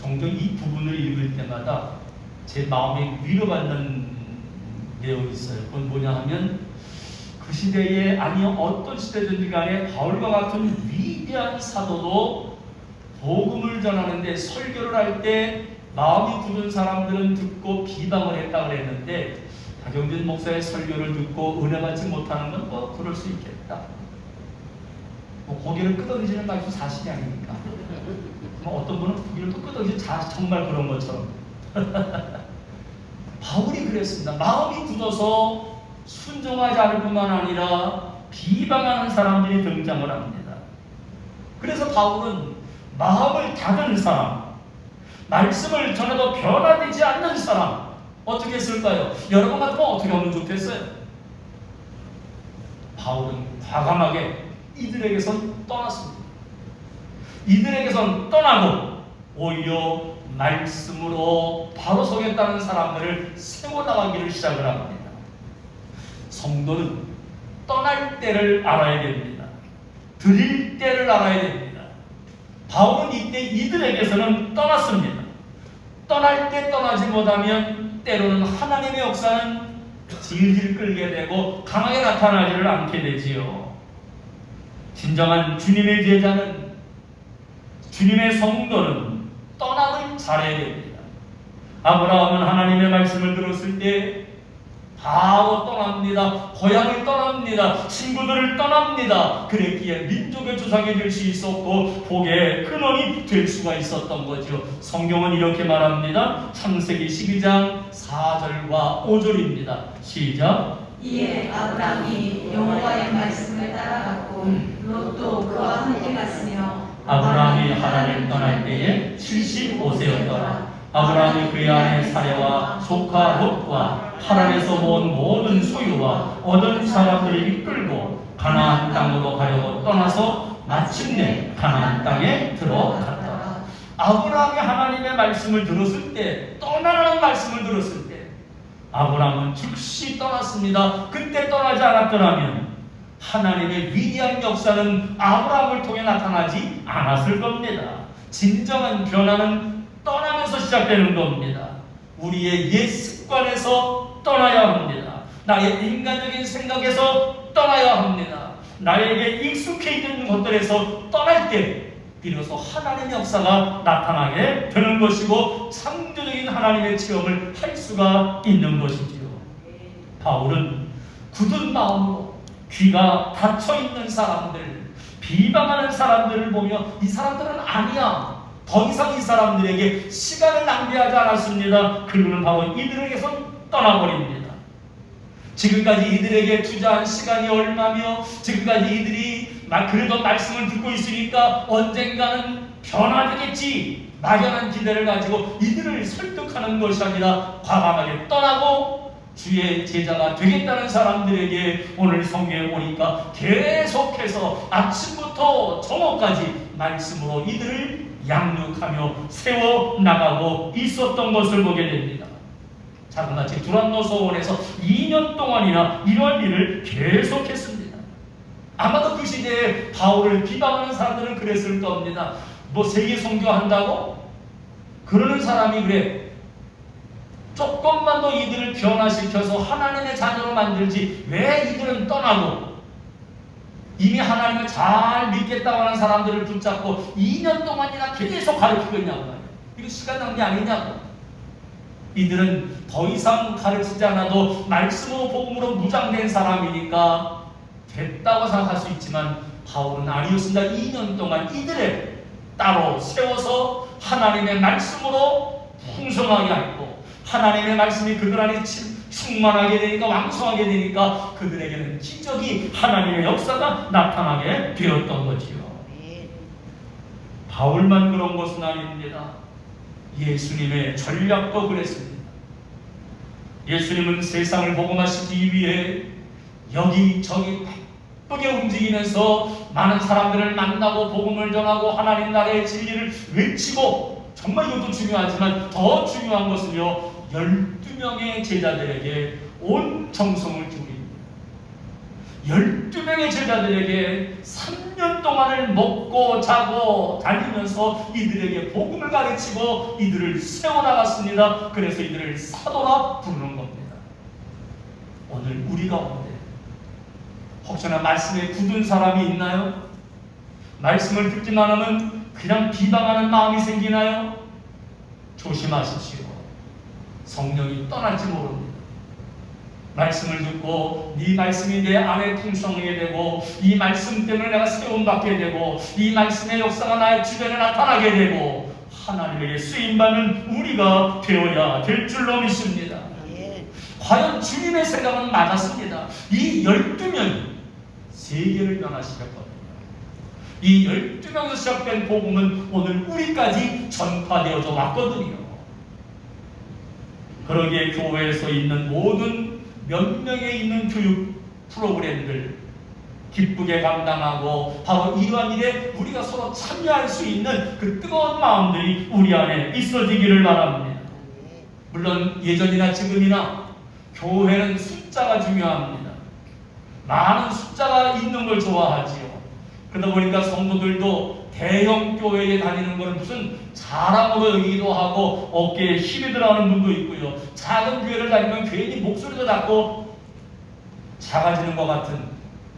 종종 이 부분을 읽을 때마다 제 마음에 위로받는 내용이 있어요. 그건 뭐냐 하면 그 시대에 아니 어떤 시대든지 간에 바울과 같은 위대한 사도도 복음을 전하는데 설교를 할 때 마음이 굳은 사람들은 듣고 비방을 했다고 그랬는데 박영진 목사의 설교를 듣고 은혜 받지 못하는 건 뭐 그럴 수 있겠다. 뭐 고개를 끄덕이지는 말고 사실이 아닙니까? 뭐 어떤 분은 고개를 또 끄덕이지 정말 그런 것처럼. 바울이 그랬습니다. 마음이 굳어서 순종하지 않을 뿐만 아니라 비방하는 사람들이 등장을 합니다. 그래서 바울은 마음을 닫은 사람, 말씀을 전해도 변화되지 않는 사람 어떻게 했을까요? 여러분 같으면 어떻게 하면 좋겠어요? 바울은 과감하게 이들에게선 떠났습니다. 이들에게선 떠나고 오히려 말씀으로 바로 서겠다는 사람들을 세워나가기를 시작을 합니다. 성도는 떠날 때를 알아야 됩니다. 드릴 때를 알아야 됩니다. 바울은 이때 이들에게서는 떠났습니다. 떠날 때 떠나지 못하면 때로는 하나님의 역사는 질질 끌게 되고 강하게 나타나지를 않게 되지요. 진정한 주님의 제자는, 주님의 성도는 떠남을 잘해야 됩니다. 아브라함은 하나님의 말씀을 들었을 때 바로 떠납니다. 고향을 떠납니다. 친구들을 떠납니다. 그랬기에 민족의 조상이 될 수 있었고 복의 근원이 될 수가 있었던 거죠. 성경은 이렇게 말합니다. 창세기 12장 4절과 5절입니다. 시작. 이에 아브라함이 여호와의 말씀을 따라갔고 롯도 그와 함께 갔으며 아브라함이 하란을 떠날 때에 75세였더라. 아브라함이 그의 아내 사레와 조카 롯과 하란에서 모은 모든 소유와 얻은 사람들을 이끌고 가나안 땅으로 가려고 떠나서 마침내 가나안 땅에 들어갔다. 아브라함이 하나님의 말씀을 들었을 때, 떠나라는 말씀을 들었을 때 아브라함은 즉시 떠났습니다. 그때 떠나지 않았더라면 하나님의 위대한 역사는 아브라함을 통해 나타나지 않았을 겁니다. 진정한 변화는 떠나면서 시작되는 겁니다. 우리의 옛 습관에서 떠나야 합니다. 나의 인간적인 생각에서 떠나야 합니다. 나에게 익숙해 있는 것들에서 떠날 때 비로소 하나님의 역사가 나타나게 되는 것이고 창조적인 하나님의 체험을 할 수가 있는 것이지요. 바울은 굳은 마음으로 귀가 닫혀있는 사람들, 비방하는 사람들을 보며 이 사람들은 아니야, 더 이상 이 사람들에게 시간을 낭비하지 않았습니다. 그리고는 바로 이들에게서 떠나버립니다. 지금까지 이들에게 투자한 시간이 얼마며 지금까지 이들이 그래도 말씀을 듣고 있으니까 언젠가는 변화되겠지 막연한 기대를 가지고 이들을 설득하는 것이 아니라 과감하게 떠나고 주의 제자가 되겠다는 사람들에게 오늘 성경에 보니까 계속해서 아침부터 저녁까지 말씀으로 이들을 양육하며 세워나가고 있었던 것을 보게 됩니다. 자그마치 두란노 소원에서 2년 동안이나 이런 일을 계속했습니다. 아마도 그 시대에 바울을 비방하는 사람들은 그랬을 겁니다. 뭐 세계 선교한다고? 그러는 사람이 그래. 조금만 더 이들을 변화시켜서 하나님의 자녀로 만들지 왜 이들은 떠나고 이미 하나님을 잘 믿겠다고 하는 사람들을 붙잡고 2년 동안이나 계속 가르치고 있냐고 말이야. 이거 시간 낭비 아니냐고. 이들은 더 이상 가르치지 않아도 말씀으로 복음으로 무장된 사람이니까 됐다고 생각할 수 있지만 바울은 아니었습니다. 2년 동안 이들을 따로 세워서 하나님의 말씀으로 풍성하게 하고 하나님의 말씀이 그들 안에 충만하게 되니까 왕성하게 되니까 그들에게는 기적이 하나님의 역사가 나타나게 되었던 거지요. 바울만 그런 것은 아닙니다. 예수님의 전략도 그랬습니다. 예수님은 세상을 복음화시키기 위해 여기저기 바쁘게 움직이면서 많은 사람들을 만나고 복음을 전하고 하나님 나라의 진리를 외치고 정말 이것도 중요하지만 더 중요한 것은요 12명의 제자들에게 온 정성을 기울입니다. 12명의 제자들에게 3년 동안을 먹고 자고 다니면서 이들에게 복음을 가르치고 이들을 세워나갔습니다. 그래서 이들을 사도라 부르는 겁니다. 오늘 우리 가운데 혹시나 말씀에 굳은 사람이 있나요? 말씀을 듣기만 하면 그냥 비방하는 마음이 생기나요? 조심하십시오. 성령이 떠날지 모릅니다. 말씀을 듣고 네 말씀이 내 안에 풍성하게 되고 이 말씀 때문에 내가 세움받게 되고 이 말씀의 역사가 나의 주변에 나타나게 되고 하나님에게 쓰임받는 우리가 되어야 될 줄로 믿습니다. 과연 주님의 생각은 맞았습니다. 이 12명이 세계를 변화시켰거든요. 이 12명에서 시작된 복음은 오늘 우리까지 전파되어져 왔거든요. 그러기에 교회에서 있는 모든 몇 명에 있는 교육 프로그램들 기쁘게 감당하고 바로 이러한 일에 우리가 서로 참여할 수 있는 그 뜨거운 마음들이 우리 안에 있어지기를 바랍니다. 물론 예전이나 지금이나 교회는 숫자가 중요합니다. 많은 숫자가 있는 걸 좋아하지요. 그러다 보니까 성도들도 대형 교회에 다니는 건 무슨 자랑으로 여기기도 하고 어깨에 힘이 들어가는 분도 있고요. 작은 교회를 다니면 괜히 목소리도 작고 작아지는 것 같은.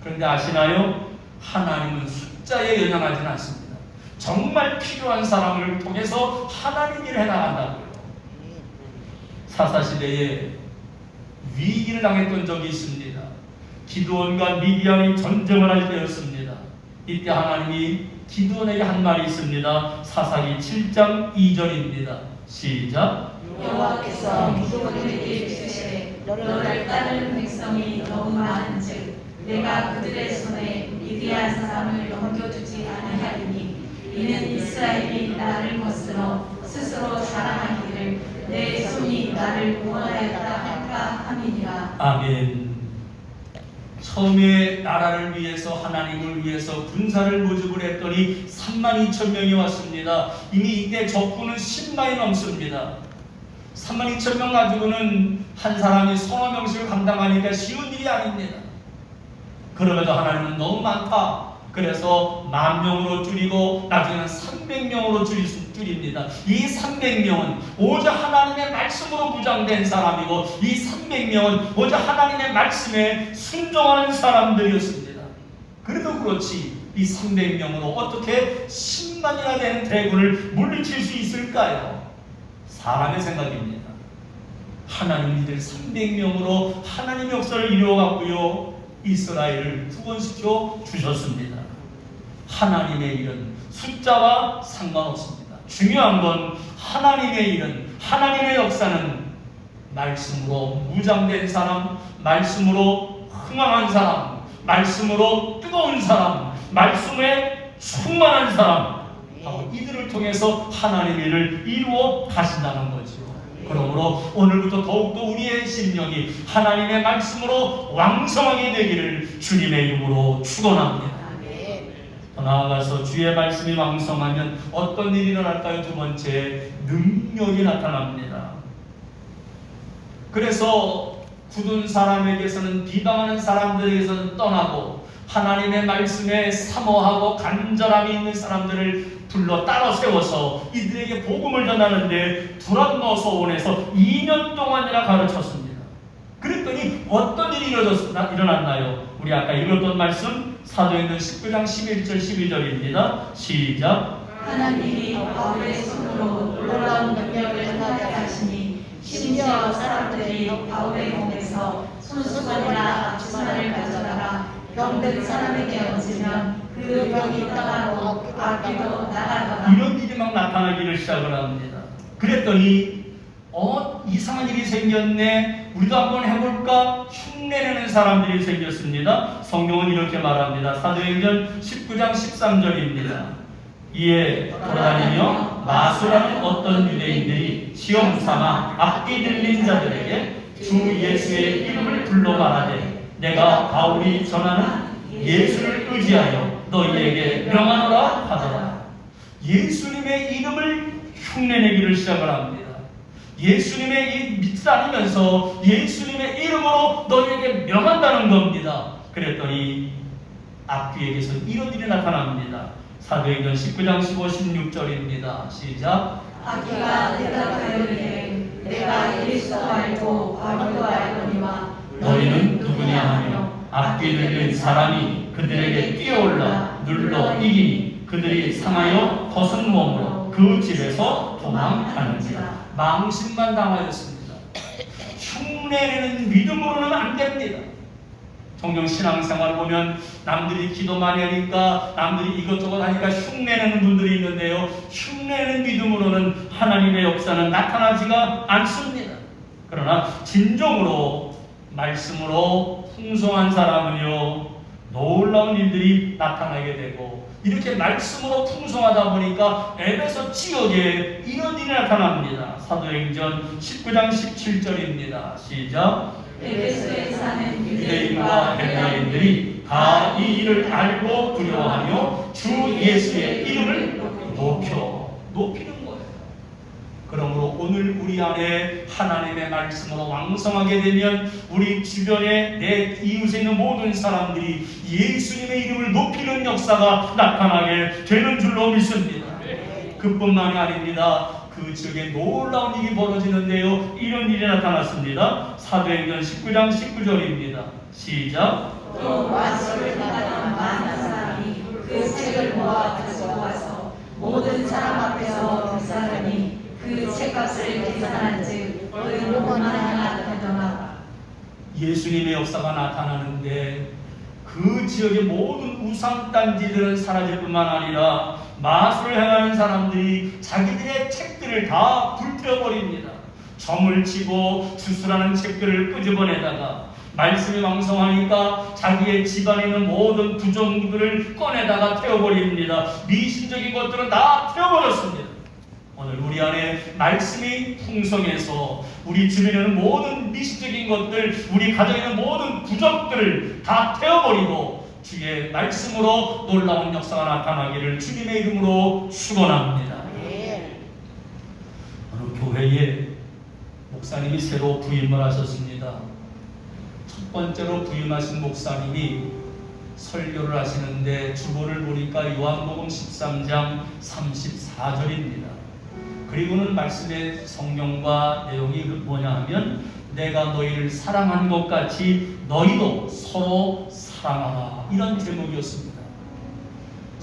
그런데 아시나요? 하나님은 숫자에 연연하지는 않습니다. 정말 필요한 사람을 통해서 하나님 일을 해나간다고요. 사사시대에 위기를 당했던 적이 있습니다. 기드온과 미디안이 전쟁을 할 때였습니다. 이때 하나님이 기드온에게 한 말이 있습니다. 사사기 7장 2절입니다. 시작. 여호와께서 기드온에게 이르시되 너를 따르는 백성이 너무 많은즉 내가 그들의 손에 미디안 사람을 넘겨주지 아니하리니 이는 이스라엘이 나를 거스러 스스로 자랑하기를 내 손이 나를 구원하였다 할까 함이니라. 아멘. 처음에 나라를 위해서 하나님을 위해서 군사를 모집을 했더니 32,000명이 왔습니다. 이미 이때 적군은 10만이 넘습니다. 32,000명 가지고는 한 사람이 서너 명씩을 감당하니까 쉬운 일이 아닙니다. 그럼에도 하나님은 너무 많다. 그래서 10,000명으로 줄이고 나중에는 300명으로 줄입니다. 이 300명은 오직 하나님의 말씀으로 무장된 사람이고 이 300명은 오직 하나님의 말씀에 순종하는 사람들이었습니다. 그래도 그렇지 이 300명으로 어떻게 10만이나 되는 대군을 물리칠 수 있을까요? 사람의 생각입니다. 하나님 이들 300명으로 하나님의 역사를 이루어갔고요, 이스라엘을 구원시켜 주셨습니다. 하나님의 일은 숫자와 상관없습니다. 중요한 건 하나님의 일은, 하나님의 역사는 말씀으로 무장된 사람, 말씀으로 흥황한 사람, 말씀으로 뜨거운 사람, 말씀에 충만한 사람, 이들을 통해서 하나님의 일을 이루어 가신다는 거죠. 그러므로 오늘부터 더욱더 우리의 심령이 하나님의 말씀으로 왕성하게 되기를 주님의 이름으로 축원합니다. 더 나아가서 주의 말씀이 왕성하면 어떤 일이 일어날까요? 두 번째, 능력이 나타납니다. 그래서 굳은 사람에게서는, 비방하는 사람들에게서는 떠나고 하나님의 말씀에 사모하고 간절함이 있는 사람들을 불러 따로 세워서 이들에게 복음을 전하는데 두란노소원에서 2년 동안이나 가르쳤습니다. 그랬더니 어떤 일이 일어났나요? 우리 아까 읽었던 말씀 사도행전 19장 11절 12절입니다. 시작. 하나님이 바울의 손으로 놀라운 능력을 행하게 하시니 심지어 사람들이 바울의 몸에서 손수건이나 앞치마를 가져다가 병든 사람에게 얹으면 그 병이 떠나고 악귀도 나가더라. 이런 일이 막 나타나기를 시작을 합니다. 그랬더니 이상한 일이 생겼네, 우리도 한번 해볼까? 흉내내는 사람들이 생겼습니다. 성경은 이렇게 말합니다. 사도행전 19장 13절입니다. 이에 돌아다니며 마수라는 어떤 유대인들이 시험 삼아 악기 들린 자들에게 주 예수의 이름을 불러 말하되 내가 바울이 전하는 예수를 의지하여 너희에게 명하노라 하더라. 예수님의 이름을 흉내내기를 시작을 합니다. 예수님의 믿지 않으면서 예수님의 이름으로 너희에게 명한다는 겁니다. 그랬더니 악귀에게서 이런 일이 나타납니다. 사도행전 19장 15, 16절입니다. 시작. 악귀가 대답하여 이르되 내가 예수도 알고 바울도 알거니와 너희는 누구냐 하며 악귀 들린 사람이 그들에게 뛰어올라 눌러 이기니 그들이 상하여 벗은 몸으로 그 집에서 도망하는지라. 망신만 당하였습니다. 흉내내는 믿음으로는 안 됩니다. 종종 신앙생활을 보면 남들이 기도 많이 하니까, 남들이 이것저것 하니까 흉내내는 분들이 있는데요, 흉내내는 믿음으로는 하나님의 역사는 나타나지가 않습니다. 그러나 진정으로 말씀으로 풍성한 사람은요, 놀라운 일들이 나타나게 되고, 이렇게 말씀으로 풍성하다 보니까 에베소 지역에 이런 일이 나타납니다. 사도행전 19장 17절입니다. 시작. 에베소에 사는 유대인과 헬라인들이 다 이 일을 알고 두려워하며 주 예수의 이름을 높이는 거예요. 그러므로 오늘 우리 안에 하나님의 말씀으로 왕성하게 되면 우리 주변에 내 이웃에 있는 모든 사람들이 예수님의 이름을 높이는 역사가 나타나게 되는 줄로 믿습니다. 그뿐만이 아닙니다. 그 지역에 놀라운 일이 벌어지는데요, 이런 일이 나타났습니다. 사도행전 19장 19절입니다. 시작. 또 마술을 하던 많은 사람이 그 책을 모아 가지고 와서 모든 사람 앞에서 그 사람이 그 책값을 계산한즉 얼마나 되더라. 예수님의 역사가 나타나는데 그 지역의 모든 우상단지들은 사라질 뿐만 아니라 마술을 행하는 사람들이 자기들의 책들을 다 불태워버립니다. 점을 치고 주술하는 책들을 끄집어내다가 말씀이 왕성하니까 자기의 집안에 있는 모든 부정들을 꺼내다가 태워버립니다. 미신적인 것들은 다 태워버렸습니다. 오늘 우리 안에 말씀이 풍성해서 우리 주변에 있는 모든 미신적인 것들, 우리 가정에 있는 모든 부적들을 다 태워버리고 주의 말씀으로 놀라운 역사가 나타나기를 주님의 이름으로 축원합니다. 어느 교회에 목사님이 새로 부임을 하셨습니다. 첫 번째로 부임하신 목사님이 설교를 하시는데 주보를 보니까 요한복음 13장 34절입니다. 그리고는 말씀의 성경과 내용이 뭐냐 하면 내가 너희를 사랑한 것 같이 너희도 서로 사랑하라, 이런 제목이었습니다.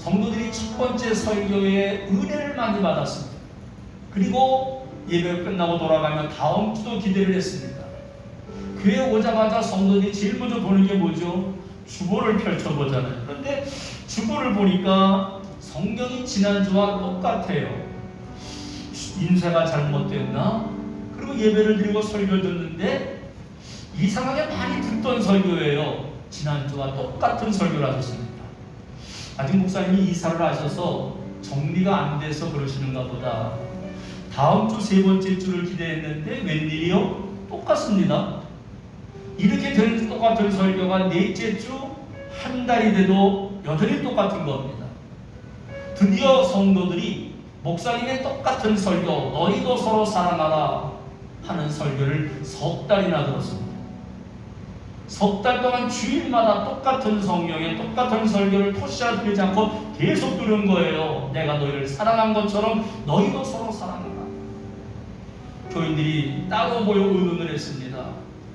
성도들이 첫 번째 설교에 은혜를 많이 받았습니다. 그리고 예배가 끝나고 돌아가면 다음 주도 기대를 했습니다. 교회 오자마자 성도들이 제일 먼저 보는 게 뭐죠? 주보를 펼쳐보잖아요. 그런데 주보를 보니까 성경이 지난주와 똑같아요. 인쇄가 잘못됐나? 그리고 예배를 드리고 설교 듣는데 이상하게 많이 듣던 설교예요. 지난주와 똑같은 설교를 하셨습니다. 아직 목사님이 이사를 하셔서 정리가 안 돼서 그러시는가 보다. 다음 주 세 번째 주를 기대했는데 웬일이요? 똑같습니다. 이렇게 된 똑같은 설교가 넷째 주 한 달이 돼도 여전히 똑같은 겁니다. 드디어 성도들이 목사님의 똑같은 설교, 너희도 서로 사랑하라 하는 설교를 석 달이나 들었습니다. 석 달 동안 주일마다 똑같은 성경에 똑같은 설교를 토시아 들리지 않고 계속 들은 거예요. 내가 너희를 사랑한 것처럼 너희도 서로 사랑하라. 교인들이 따로 모여 의논을 했습니다.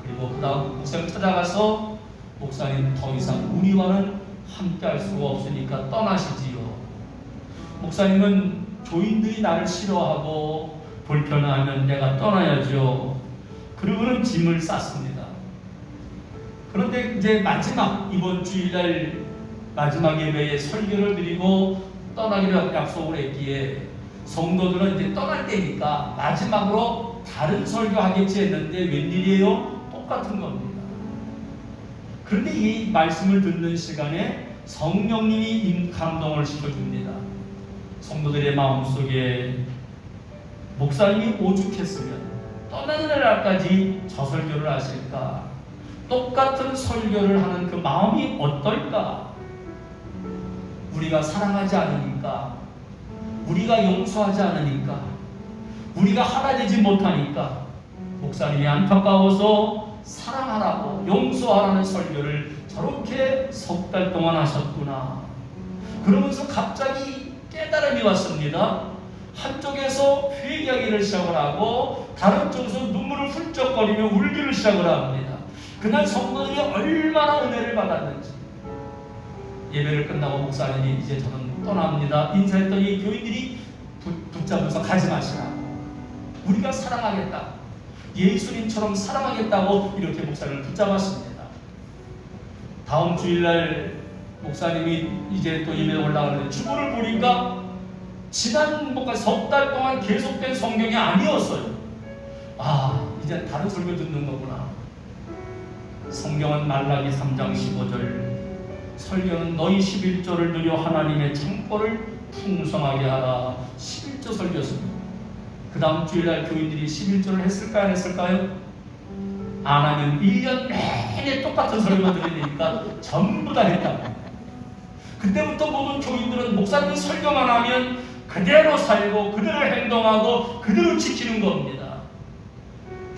그리고 그 다음 목사님 찾아가서 목사님 더 이상 우리와는 함께 할 수가 없으니까 떠나시지요. 목사님은 교인들이 나를 싫어하고 불편하면 내가 떠나야죠. 그러고는 짐을 쌌습니다. 그런데 이제 마지막 이번 주일날 마지막 예배에 설교를 드리고 떠나기로 약속을 했기에 성도들은 이제 떠날 때니까 마지막으로 다른 설교하겠지 했는데 웬일이에요? 똑같은 겁니다. 그런데 이 말씀을 듣는 시간에 성령님이 감동을 시켜줍니다. 성도들의 마음속에 목사님이 오죽했으면 떠나는 날까지 저 설교를 하실까? 똑같은 설교를 하는 그 마음이 어떨까? 우리가 사랑하지 않으니까, 우리가 용서하지 않으니까, 우리가 하나 되지 못하니까 목사님이 안타까워서 사랑하라고 용서하라는 설교를 저렇게 석 달 동안 하셨구나. 그러면서 갑자기 깨달음이 왔습니다. 한쪽에서 회개하기를 시작을 하고 다른 쪽에서 눈물을 훌쩍거리며 울기를 시작을 합니다. 그날 성도들이 얼마나 은혜를 받았는지. 예배를 끝나고 목사님이 이제 저는 떠납니다 인사했더니 교인들이 붙잡아서 가지 마시라고, 우리가 사랑하겠다, 예수님처럼 사랑하겠다고 이렇게 목사님을 붙잡았습니다. 다음 주일날 목사님이 이제 또 예배에 올라가는데 주보를 보니까 지난 석 달 동안 계속된 성경이 아니었어요. 아, 이제 다른 설교 듣는 거구나. 성경은 말라기 3장 15절, 설교는 너희 11조를 누려 하나님의 창고를 풍성하게 하라. 11조 설교였습니다. 그 다음 주일날 교인들이 11조를 했을까요? 안 했을까요? 안 하면 1년 내내 똑같은 설교만 들으니까 전부 다 했다고. 그때부터 모든 교인들은 목사님이 설교만 하면 그대로 살고 그대로 행동하고 그대로 지키는 겁니다.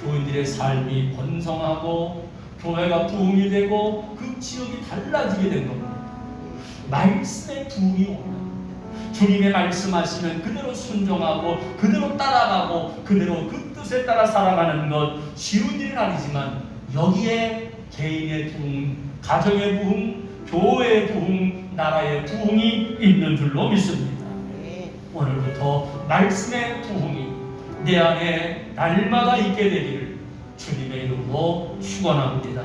교인들의 삶이 번성하고 교회가 부흥이 되고 그 지역이 달라지게 된 겁니다. 말씀의 부흥이 오는, 주님의 말씀하시면 그대로 순종하고 그대로 따라가고 그대로 그 뜻에 따라 살아가는 것 쉬운 일은 아니지만 여기에 개인의 부흥, 가정의 부흥, 교회의 부흥, 나라의 부흥이 있는 줄로 믿습니다. 오늘부터 말씀의 부흥이 내 안에 날마다 있게 되기를 주님의 이름으로 축원합니다.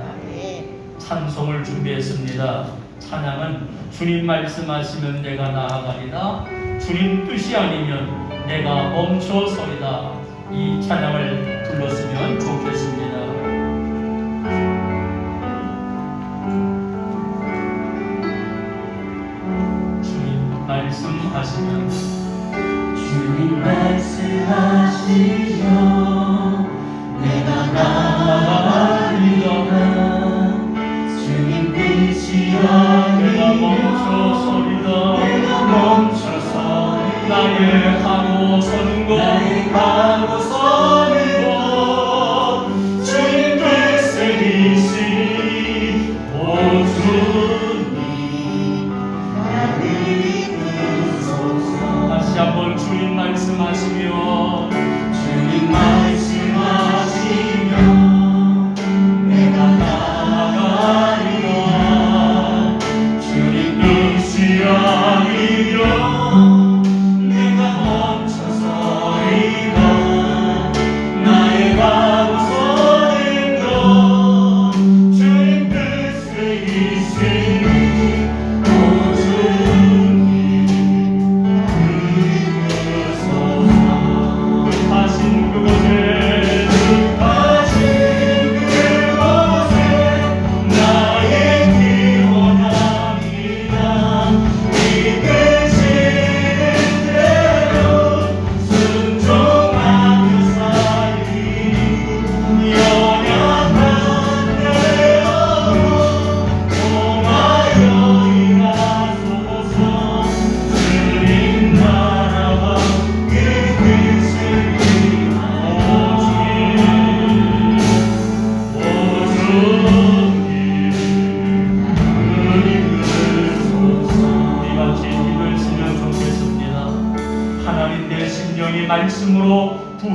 찬송을 준비했습니다. 찬양은 주님 말씀하시면 내가 나아가리라, 주님 뜻이 아니면 내가 멈춰서리다. 이 찬양을 불렀으면 좋겠습니다. 주님 말씀하시면, 주님 말씀하시면 내가 나아가리라, 주님 뜻이 내가 아니면 내가 멈춰서 나의 가고 서는 것, 주님 뜻에 이시 오 주님 나를 이끄소서. 다시 한번 주님 말씀하시며, 주님 말씀하시면 내가 나아가리라, 주님 뜻이 아니면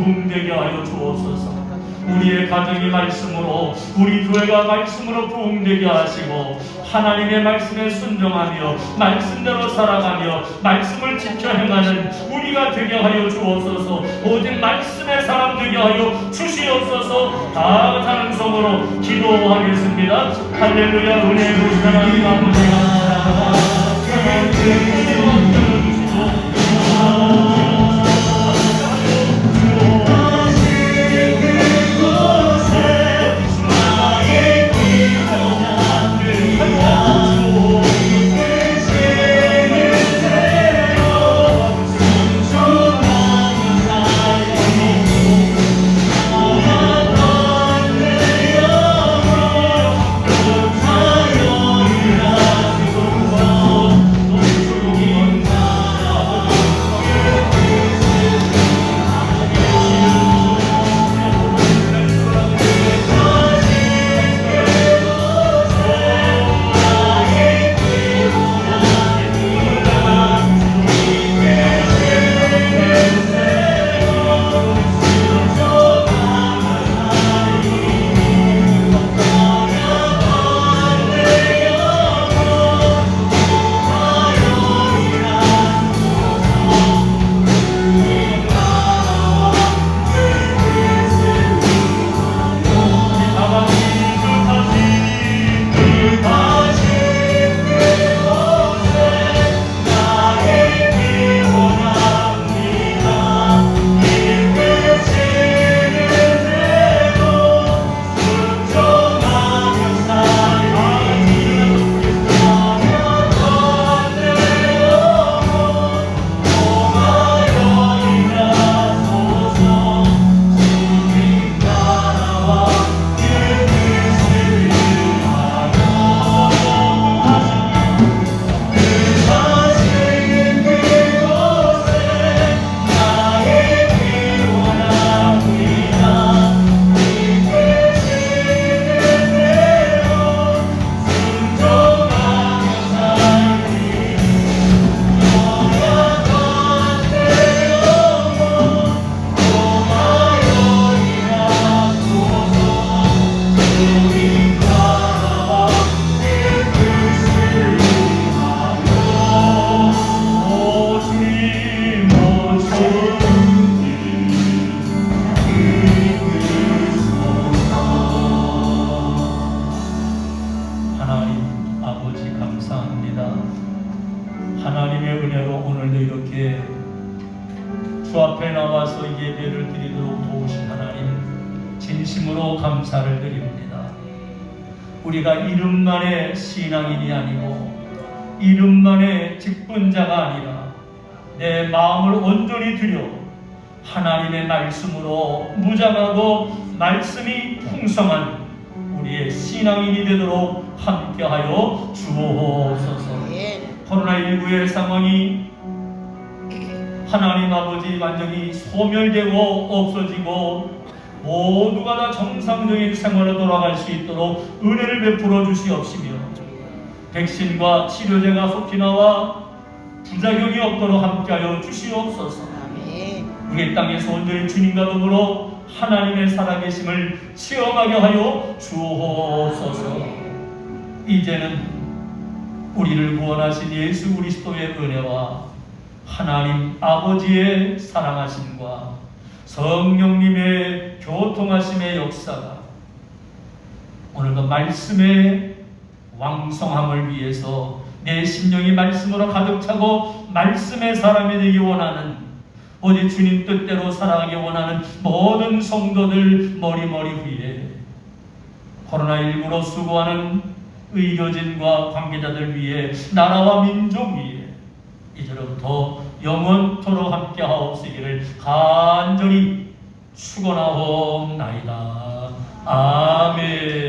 부흥되게 하여 주옵소서. 우리의 가정이 말씀으로, 우리 교회가 말씀으로 부흥되게 하시고 하나님의 말씀에 순종하며 말씀대로 살아가며 말씀을 지켜 행하는 우리가 되게 하여 주옵소서. 오직 말씀의 사람 되게 하여 주시옵소서. 다 다른 성으로 기도하겠습니다. 할렐루야. 은혜로 하나님 아버지 하나님의 은혜로 오늘도 이렇게 주 앞에 나와서 예배를 드리도록 도우신 하나님 진심으로 감사를 드립니다. 우리가 이름만의 신앙인이 아니고 이름만의 직분자가 아니라 내 마음을 온전히 들여 하나님의 말씀으로 무장하고 말씀이 풍성한 우리의 신앙인이 되도록 함께하여 주옵소서. 코로나19의 상황이 하나님 아버지 완전히 소멸되고 없어지고 모두가 다 정상적인 생활로 돌아갈 수 있도록 은혜를 베풀어 주시옵시며 백신과 치료제가 속히 나와 부작용이 없도록 함께하여 주시옵소서. 우리 땅에서 온전히 주님과 더불어 하나님의 살아계심을 체험하게 하여 주옵소서. 이제는 우리를 구원하신 예수 그리스도의 은혜와 하나님 아버지의 사랑하심과 성령님의 교통하심의 역사가 오늘도 말씀의 왕성함을 위해서 내 심령이 말씀으로 가득 차고 말씀의 사람이 되기 원하는 오직 주님 뜻대로 살아가기 원하는 모든 성도들 머리머리 위에 코로나19로 수고하는 의료진과 관계자들 위해 나라와 민족 위에 이제로부터 영원토록 함께 하옵시기를 간절히 축원하옵나이다. 아멘.